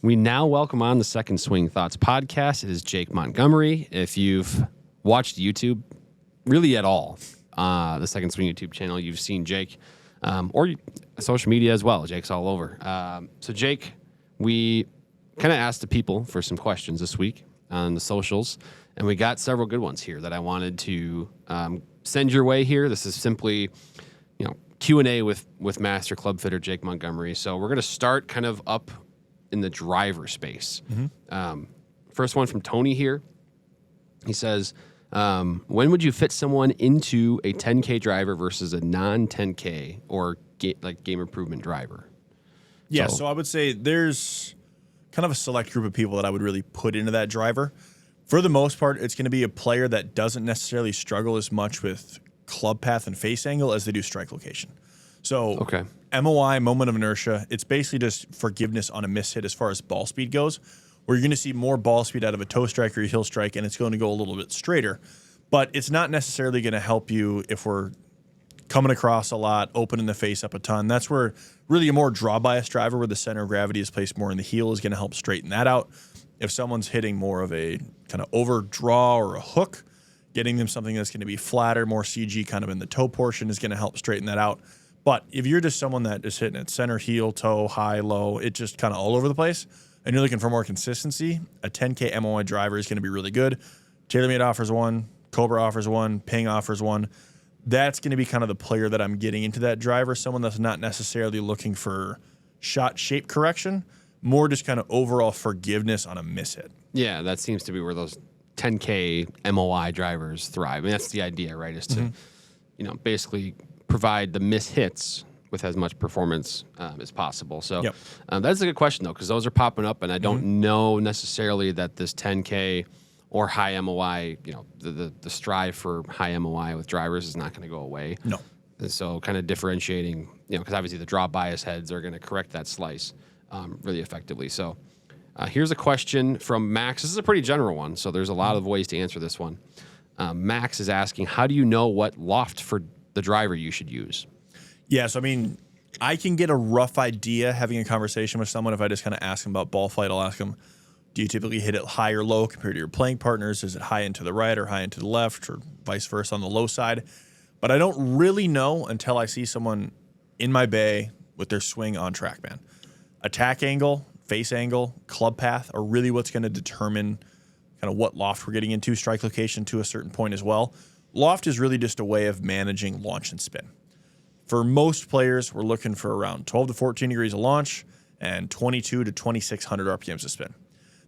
We now welcome on the Second Swing Thoughts podcast. It is Jake Montgomery. If you've watched YouTube really at all, the Second Swing YouTube channel, you've seen Jake, or social media as well. Jake's all over. So Jake, we kind of asked the people for some questions this week on the socials, and we got several good ones here that I wanted to send your way here. This is simply, Q&A with Master Club Fitter Jake Montgomery. So we're going to start kind of up in the driver space. First one from Tony here. He says, when would you fit someone into a 10K driver versus a non-10K or game improvement driver? Yeah, so I would say there's kind of a select group of people that I would really put into that driver. For the most part, it's going to be a player that doesn't necessarily struggle as much with club path and face angle as they do strike location. So MOI, moment of inertia, it's basically just forgiveness on a miss hit as far as ball speed goes, where you're going to see more ball speed out of a toe strike or a heel strike, and it's going to go a little bit straighter. But it's not necessarily going to help you if we're coming across a lot, opening the face up a ton. That's where really a more draw bias driver where the center of gravity is placed more in the heel is going to help straighten that out. If someone's hitting more of a kind of over draw or a hook, getting them something that's going to be flatter, more CG kind of in the toe portion is going to help straighten that out. But if you're just someone that is hitting it center, heel, toe, high, low, it just kind of all over the place, and you're looking for more consistency, a 10K MOI driver is going to be really good. TaylorMade offers one, Cobra offers one, Ping offers one. That's going to be kind of the player that I'm getting into that driver, someone that's not necessarily looking for shot shape correction, more just kind of overall forgiveness on a miss hit. Yeah, that seems to be where those 10K MOI drivers thrive. I mean, that's the idea, right? Is to, basically provide the miss hits with as much performance as possible. So that's a good question, though, because those are popping up, and I don't know necessarily that this 10K or high MOI, the strive for high MOI with drivers is not going to go away. No. And so kind of differentiating, because obviously the draw bias heads are going to correct that slice really effectively. So here's a question from Max. This is a pretty general one, so there's a lot of ways to answer this one. Max is asking, how do you know what loft for the driver you should use? Yeah, so I mean, I can get a rough idea having a conversation with someone if I just kind of ask them about ball flight. I'll ask them, do you typically hit it high or low compared to your playing partners? Is it high into the right or high into the left or vice versa on the low side? But I don't really know until I see someone in my bay with their swing on track, man. Attack angle, face angle, club path are really what's going to determine kind of what loft we're getting into, strike location to a certain point as well. Loft is really just a way of managing launch and spin. For most players, we're looking for around 12 to 14 degrees of launch and 22 to 2,600 RPMs of spin.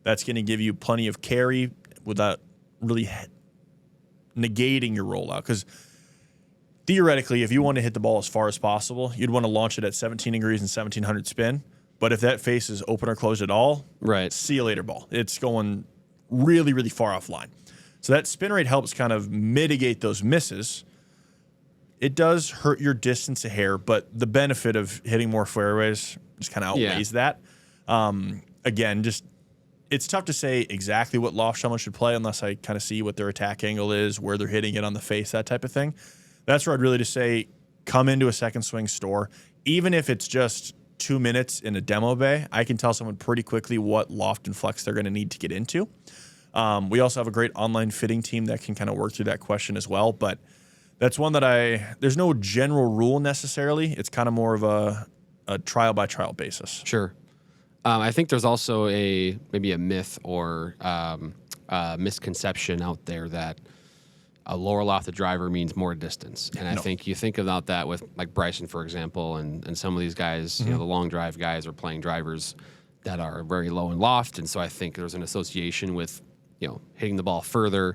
That's going to give you plenty of carry without really negating your rollout. Because theoretically, if you want to hit the ball as far as possible, you'd want to launch it at 17 degrees and 1,700 spin. But if that face is open or closed at all, see you later ball. It's going really, really far offline. So that spin rate helps kind of mitigate those misses. It does hurt your distance a hair, but the benefit of hitting more fairways just kind of outweighs that. Again, just it's tough to say exactly what loft someone should play unless I kind of see what their attack angle is, where they're hitting it on the face, that type of thing. That's where I'd really just say come into a Second Swing store. Even if it's just 2 minutes in a demo bay, I can tell someone pretty quickly what loft and flex they're going to need to get into. We also have a great online fitting team that can kind of work through that question as well. But that's one that there's no general rule necessarily. It's kind of more of a trial by trial basis. Sure. I think there's also maybe a myth or misconception out there that a lower lofted driver means more distance. And I think you think about that with like Bryson, for example, and some of these guys, the long drive guys are playing drivers that are very low in loft. And so I think there's an association with, hitting the ball further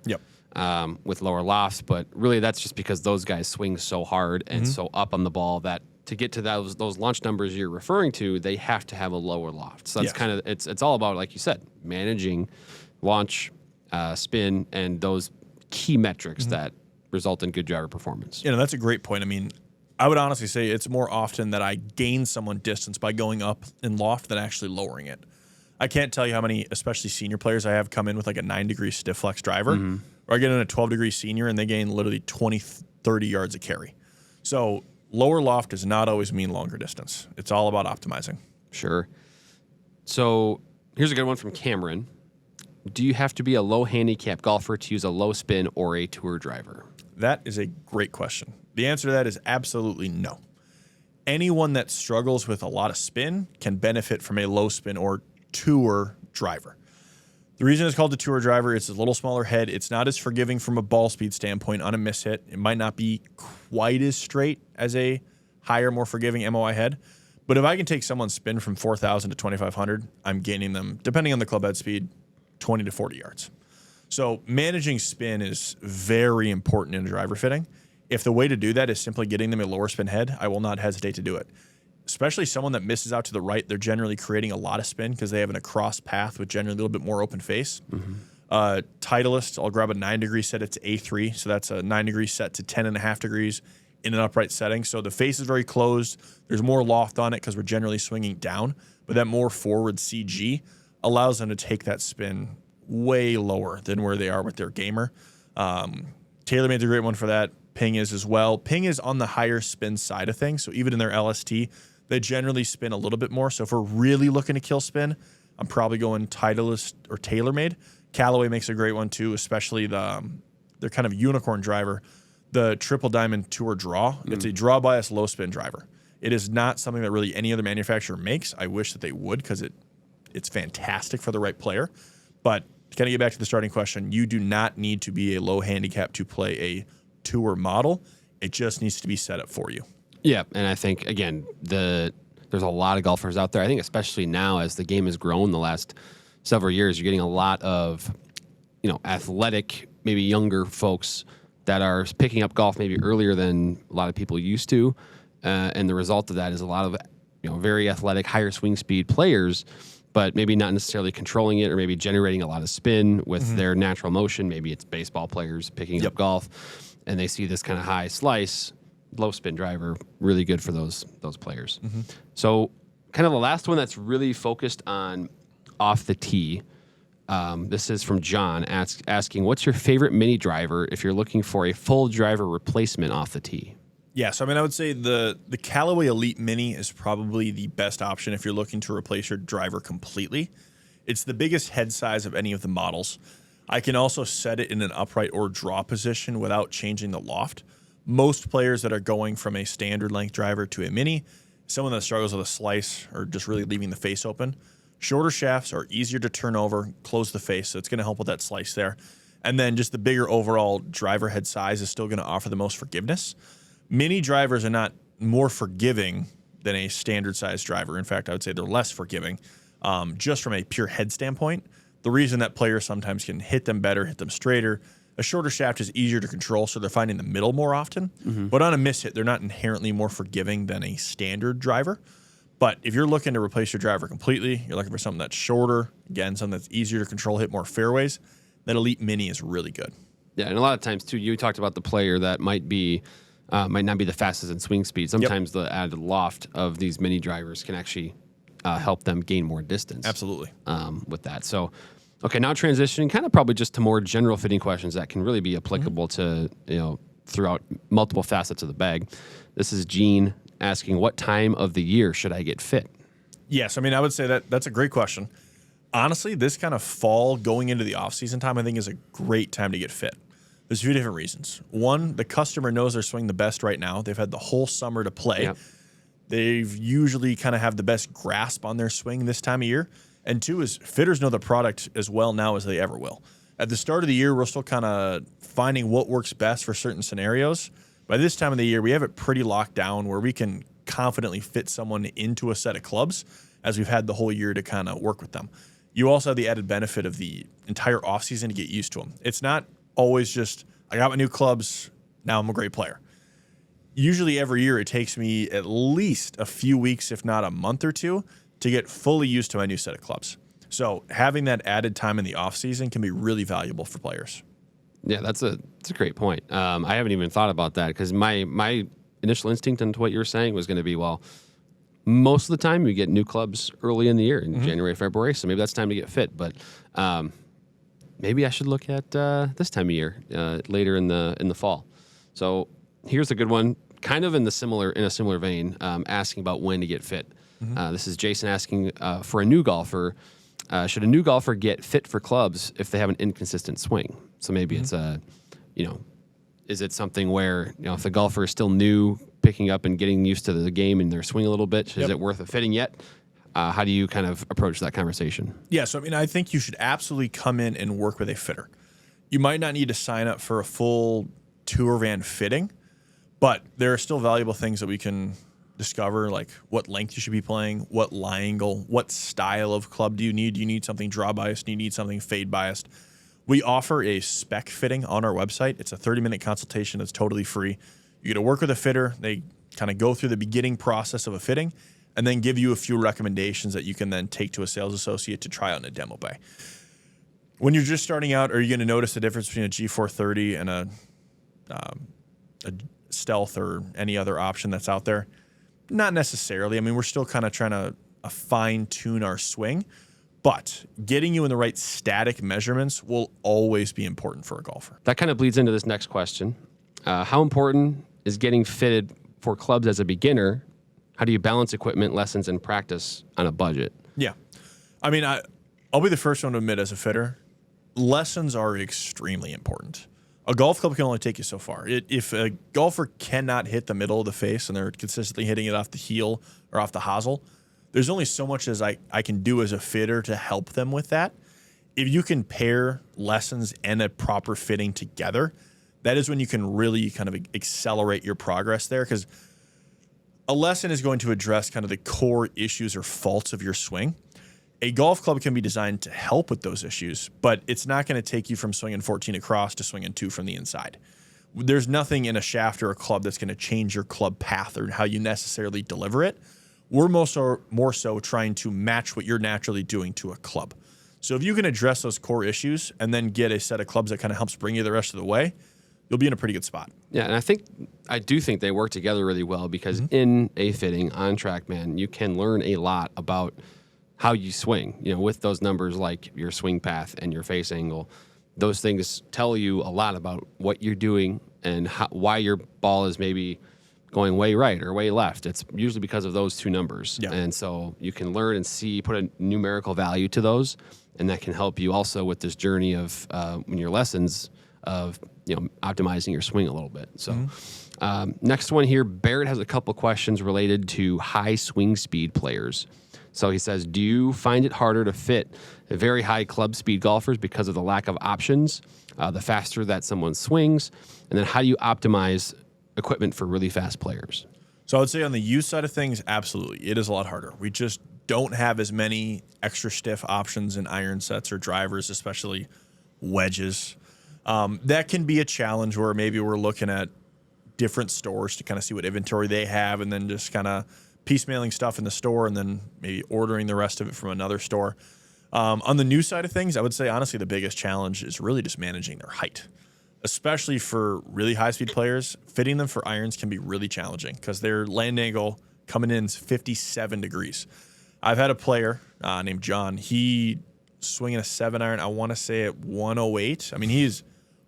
with lower lofts. But really that's just because those guys swing so hard and so up on the ball that to get to those launch numbers you're referring to, they have to have a lower loft. So that's kind of, it's all about, like you said, managing launch, spin, and those key metrics that result in good driver performance. That's a great point. I mean, I would honestly say it's more often that I gain someone distance by going up in loft than actually lowering it. I can't tell you how many, especially senior players, I have come in with like a 9-degree stiff flex driver, or I get in a 12-degree senior and they gain literally 20, 30 yards of carry. So lower loft does not always mean longer distance. It's all about optimizing. Sure. So Here's a good one from Cameron. Do you have to be a low handicap golfer to use a low spin or a tour driver? That is a great question. The answer to that is absolutely no. Anyone that struggles with a lot of spin can benefit from a low spin or tour driver. The reason it's called the tour driver, it's a little smaller head. It's not as forgiving from a ball speed standpoint on a miss hit. It might not be quite as straight as a higher, more forgiving MOI head. But if I can take someone's spin from 4,000 to 2,500, I'm gaining them, depending on the club head speed, 20 to 40 yards. So managing spin is very important in driver fitting. If the way to do that is simply getting them a lower spin head, I will not hesitate to do it. Especially someone that misses out to the right, they're generally creating a lot of spin because they have an across path with generally a little bit more open face. Titleist, I'll grab a 9-degree set. It's A3, so that's a 9-degree set to 10.5 degrees in an upright setting. So the face is very closed. There's more loft on it because we're generally swinging down, but that more forward CG allows them to take that spin way lower than where they are with their gamer. TaylorMade's a great one for that. Ping is as well. Ping is on the higher spin side of things. So even in their LST, they generally spin a little bit more. So if we're really looking to kill spin, I'm probably going Titleist or TaylorMade. Callaway makes a great one too, especially their kind of unicorn driver, the Triple Diamond Tour Draw. It's a draw bias low spin driver. It is not something that really any other manufacturer makes. I wish that they would because it's fantastic for the right player. But to kind of get back to the starting question, you do not need to be a low handicap to play a tour model. It just needs to be set up for you. Yeah, and I think, again, there's a lot of golfers out there. I think especially now as the game has grown the last several years, you're getting a lot of, athletic, maybe younger folks that are picking up golf maybe earlier than a lot of people used to. And the result of that is a lot of, very athletic, higher swing speed players, but maybe not necessarily controlling it or maybe generating a lot of spin with their natural motion. Maybe it's baseball players picking up golf, and they see this kind of high slice, low spin driver, really good for those players. So kind of the last one that's really focused on off the tee. This is from John asking, what's your favorite mini driver if you're looking for a full driver replacement off the tee? Yeah, so I would say the Callaway Elite Mini is probably the best option if you're looking to replace your driver completely. It's the biggest head size of any of the models. I can also set it in an upright or draw position without changing the loft. Most players that are going from a standard length driver to a mini, someone that struggles with a slice or just really leaving the face open, shorter shafts are easier to turn over, close the face, so it's going to help with that slice there. And then just the bigger overall driver head size is still going to offer the most forgiveness. Mini drivers are not more forgiving than a standard size driver. In fact, I would say they're less forgiving just from a pure head standpoint. The reason that players sometimes can hit them better, hit them straighter, a shorter shaft is easier to control, so they're finding the middle more often. But on a miss hit, they're not inherently more forgiving than a standard driver. But if you're looking to replace your driver completely, you're looking for something that's shorter, again, something that's easier to control, hit more fairways, that Elite Mini is really good. Yeah, and a lot of times, too, you talked about the player that might not be the fastest in swing speed. Sometimes the added loft of these mini drivers can actually help them gain more distance. Absolutely. With that. So, okay, now transitioning kind of probably just to more general fitting questions that can really be applicable to, throughout multiple facets of the bag. This is Gene asking, what time of the year should I get fit? Yes, I would say that's a great question. Honestly, this kind of fall going into the off-season time, I think, is a great time to get fit. There's a few different reasons. One, the customer knows their swing the best right now. They've had the whole summer to play. Yep. They've usually kind of have the best grasp on their swing this time of year. And two is fitters know the product as well now as they ever will. At the start of the year, we're still kind of finding what works best for certain scenarios. By this time of the year, we have it pretty locked down where we can confidently fit someone into a set of clubs as we've had the whole year to kind of work with them. You also have the added benefit of the entire offseason to get used to them. It's not always just, I got my new clubs, now I'm a great player. Usually every year it takes me at least a few weeks, if not a month or two, to get fully used to my new set of clubs. So having that added time in the offseason can be really valuable for players. Yeah, that's a great point. I haven't even thought about that because my initial instinct into what you were saying was going to be, well, most of the time we get new clubs early in the year, in January, February, so maybe that's time to get fit. But maybe I should look at this time of year, later in the fall. So here's a good one, kind of in a similar vein, asking about when to get fit. This is Jason asking for a new golfer. should a new golfer get fit for clubs if they have an inconsistent swing? So maybe it's is it something where, if the golfer is still new, picking up and getting used to the game and their swing a little bit, is it worth a fitting yet? How do you kind of approach that conversation? Yeah, so I think you should absolutely come in and work with a fitter. You might not need to sign up for a full tour van fitting, but there are still valuable things that we can discover, like what length you should be playing, what lie angle, what style of club do you need? Do you need something draw biased? Do you need something fade biased? We offer a spec fitting on our website. It's a 30-minute consultation that's totally free. You get to work with a fitter. They kind of go through the beginning process of a fitting and then give you a few recommendations that you can then take to a sales associate to try out in a demo bay. When you're just starting out, are you going to notice the difference between a G430 and a Stealth or any other option that's out there? Not necessarily. We're still kind of trying to fine-tune our swing, but getting you in the right static measurements will always be important for a golfer. That kind of bleeds into this next question. How important is getting fitted for clubs as a beginner? How do you balance equipment, lessons, and practice on a budget? Yeah. I'll be the first one to admit, as a fitter, lessons are extremely important. A golf club can only take you so far. If a golfer cannot hit the middle of the face and they're consistently hitting it off the heel or off the hosel, there's only so much as I can do as a fitter to help them with that. If you can pair lessons and a proper fitting together, that is when you can really kind of accelerate your progress there, because a lesson is going to address kind of the core issues or faults of your swing. A golf club can be designed to help with those issues, but it's not going to take you from swinging 14 across to swinging 2 from the inside. There's nothing in a shaft or a club that's going to change your club path or how you necessarily deliver it. We're more so trying to match what you're naturally doing to a club. So if you can address those core issues and then get a set of clubs that kind of helps bring you the rest of the way, you'll be in a pretty good spot. Yeah, and I do think they work together really well, because in a fitting on TrackMan, you can learn a lot about how you swing, with those numbers like your swing path and your face angle. Those things tell you a lot about what you're doing and why your ball is maybe going way right or way left. It's usually because of those two numbers. Yeah. And so you can learn and put a numerical value to those, and that can help you also with this journey of in your lessons of optimizing your swing a little bit. So next one here, Barrett has a couple questions related to high swing speed players. So he says, do you find it harder to fit very high club speed golfers because of the lack of options, the faster that someone swings, and then how do you optimize equipment for really fast players? So I would say on the use side of things, absolutely. It is a lot harder. We just don't have as many extra stiff options in iron sets or drivers, especially wedges. That can be a challenge where maybe we're looking at different stores to kind of see what inventory they have and then just kind of piecemealing stuff in the store and then maybe ordering the rest of it from another store. On the new side of things, I would say, honestly, the biggest challenge is really just managing their height. Especially for really high-speed players, fitting them for irons can be really challenging because their land angle coming in is 57 degrees. I've had a player named John. He swinging a 7-iron, I want to say at 108. He's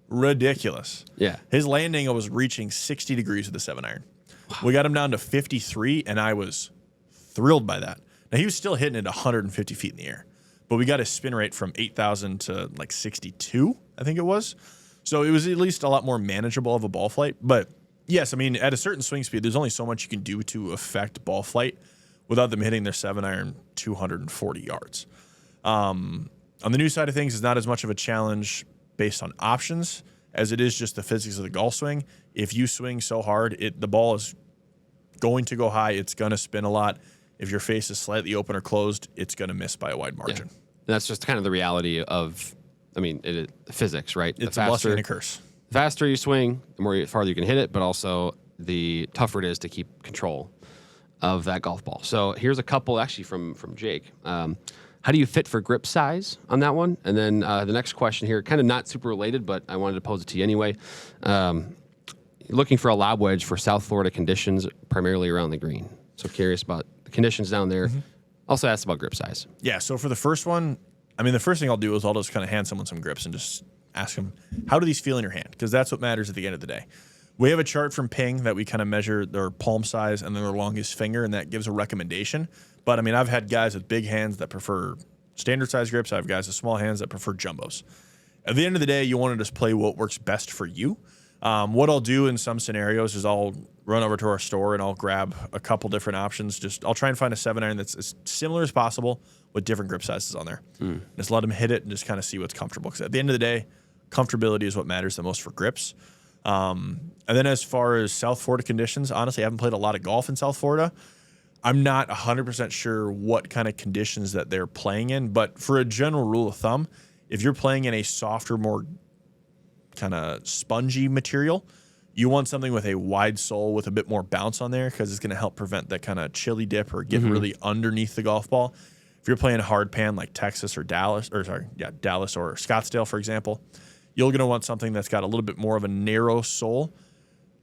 ridiculous. Yeah. His land angle was reaching 60 degrees with the 7-iron. Wow. We got him down to 53, and I was thrilled by that. Now, he was still hitting it 150 feet in the air, but we got his spin rate from 8,000 to like 62, I think it was. So it was at least a lot more manageable of a ball flight. But yes, at a certain swing speed, there's only so much you can do to affect ball flight without them hitting their 7-iron 240 yards. On the new side of things, it's not as much of a challenge based on options as it is just the physics of the golf swing. If you swing so hard, the ball is going to go high. It's going to spin a lot. If your face is slightly open or closed, it's going to miss by a wide margin. Yeah. That's just kind of the reality of physics, right? It's a blessing and a curse. The faster you swing, the farther you can hit it, but also the tougher it is to keep control of that golf ball. So here's a couple actually from Jake. How do you fit for grip size on that one? And then the next question here, kind of not super related, but I wanted to pose it to you anyway. Looking for a lob wedge for South Florida conditions, primarily around the green. So curious about the conditions down there. Also asked about grip size. Yeah, so for the first one, the first thing I'll do is I'll just kind of hand someone some grips and just ask them, how do these feel in your hand? Because that's what matters at the end of the day. We have a chart from Ping that we kind of measure their palm size and then their longest finger, and that gives a recommendation. But, I've had guys with big hands that prefer standard size grips. I have guys with small hands that prefer jumbos. At the end of the day, you want to just play what works best for you. What I'll do in some scenarios is I'll run over to our store and I'll grab a couple different options. I'll try and find a 7-iron that's as similar as possible with different grip sizes on there. Just let them hit it and just kind of see what's comfortable. Because at the end of the day, comfortability is what matters the most for grips. And then as far as South Florida conditions, honestly, I haven't played a lot of golf in South Florida. I'm not 100% sure what kind of conditions that they're playing in. But for a general rule of thumb, if you're playing in a softer, more kind of spongy material, you want something with a wide sole with a bit more bounce on there because it's going to help prevent that kind of chili dip or get really underneath the golf ball. If you're playing hard pan like Texas or Dallas or Scottsdale, for example, you're going to want something that's got a little bit more of a narrow sole,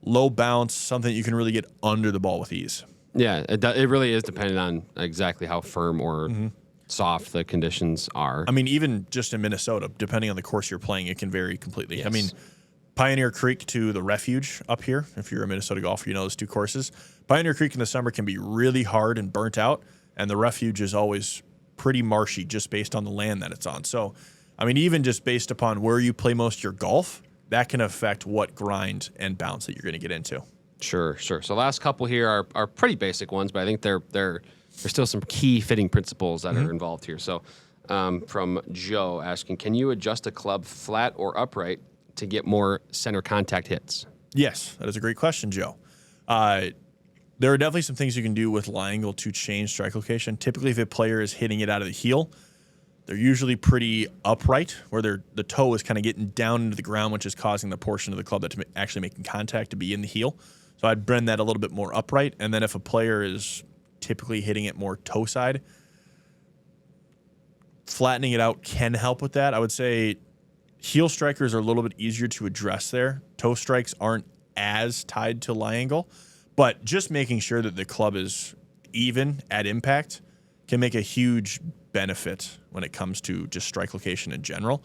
low bounce, something you can really get under the ball with ease. Yeah, it really is dependent on exactly how firm or soft the conditions are. I mean, even just in Minnesota, depending on the course you're playing, it can vary completely. Yes. I mean, Pioneer Creek to the Refuge up here, if you're a Minnesota golfer, you know those two courses. Pioneer Creek in the summer can be really hard and burnt out, and the Refuge is always pretty marshy just based on the land that it's on. So, I mean, even just based upon where you play most of your golf, that can affect what grind and bounce that you're going to get into. Sure. So last couple here are pretty basic ones, but I think there's still some key fitting principles that are involved here. So from Joe asking, can you adjust a club flat or upright to get more center contact hits? Yes, that is a great question, Joe. There are definitely some things you can do with lie angle to change strike location. Typically, if a player is hitting it out of the heel, they're usually pretty upright, where the toe is kind of getting down into the ground, which is causing the portion of the club that's actually making contact to be in the heel. So I'd bend that a little bit more upright. And then if a player is typically hitting it more toe side, flattening it out can help with that. I would say heel strikers are a little bit easier to address there. Toe strikes aren't as tied to lie angle, but just making sure that the club is even at impact can make a huge benefit when it comes to just strike location in general.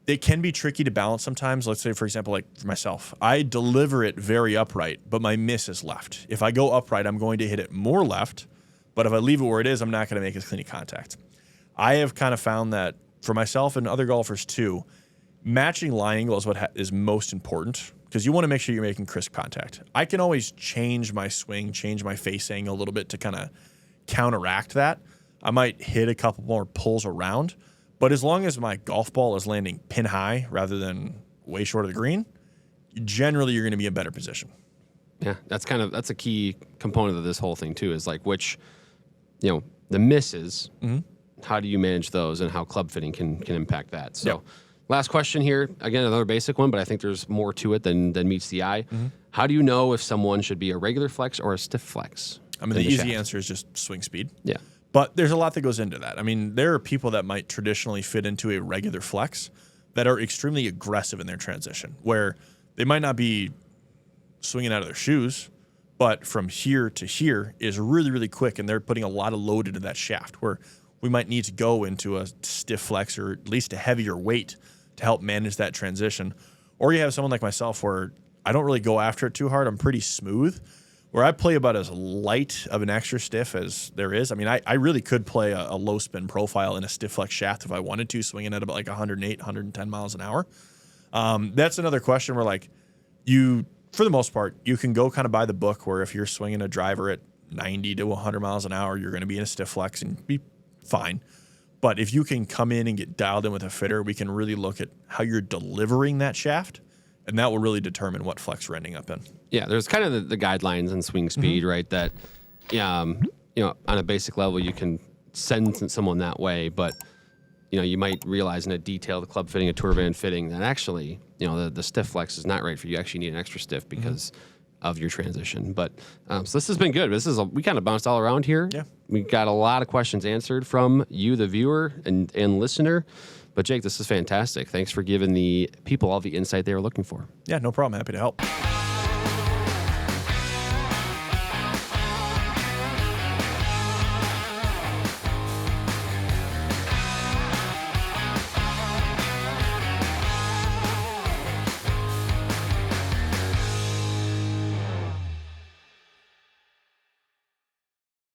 It can be tricky to balance sometimes. Let's say, for example, like for myself, I deliver it very upright, but my miss is left. If I go upright, I'm going to hit it more left, but if I leave it where it is, I'm not going to make as clean contact. I have kind of found that for myself and other golfers too, matching lie angle is what is most important because you want to make sure you're making crisp contact. I can always change my swing, change my face angle a little bit to kind of counteract that. I might hit a couple more pulls around, but as long as my golf ball is landing pin high rather than way short of the green, generally you're going to be in better position. Yeah, that's a key component of this whole thing too, is like the misses, how do you manage those and how club fitting can impact that? So last question here, again, another basic one, but I think there's more to it than meets the eye. How do you know if someone should be a regular flex or a stiff flex? I mean, the easy answer is just swing speed. Yeah. But there's a lot that goes into that. I mean, there are people that might traditionally fit into a regular flex that are extremely aggressive in their transition, where they might not be swinging out of their shoes, but from here to here is really, really quick, and they're putting a lot of load into that shaft, where we might need to go into a stiff flex or at least a heavier weight to help manage that transition. Or you have someone like myself where I don't really go after it too hard. I'm pretty smooth, where I play about as light of an extra stiff as there is. I mean, I really could play a low spin profile in a stiff flex shaft if I wanted to, swinging at about like 108, 110 miles an hour. That's another question where like for the most part, you can go kind of by the book where if you're swinging a driver at 90 to 100 miles an hour, you're going to be in a stiff flex and be fine. But if you can come in and get dialed in with a fitter, we can really look at how you're delivering that shaft, and that will really determine what flex we're ending up in. Yeah, there's kind of the guidelines and swing speed, right? That, on a basic level, you can send someone that way, but you might realize in a detailed club fitting, a tour band fitting, that actually, the stiff flex is not right for you. You actually need an extra stiff because of your transition. But so this has been good. We kind of bounced all around here. Yeah, we got a lot of questions answered from you, the viewer and listener. But Jake, this is fantastic. Thanks for giving the people all the insight they were looking for. Yeah, no problem. Happy to help.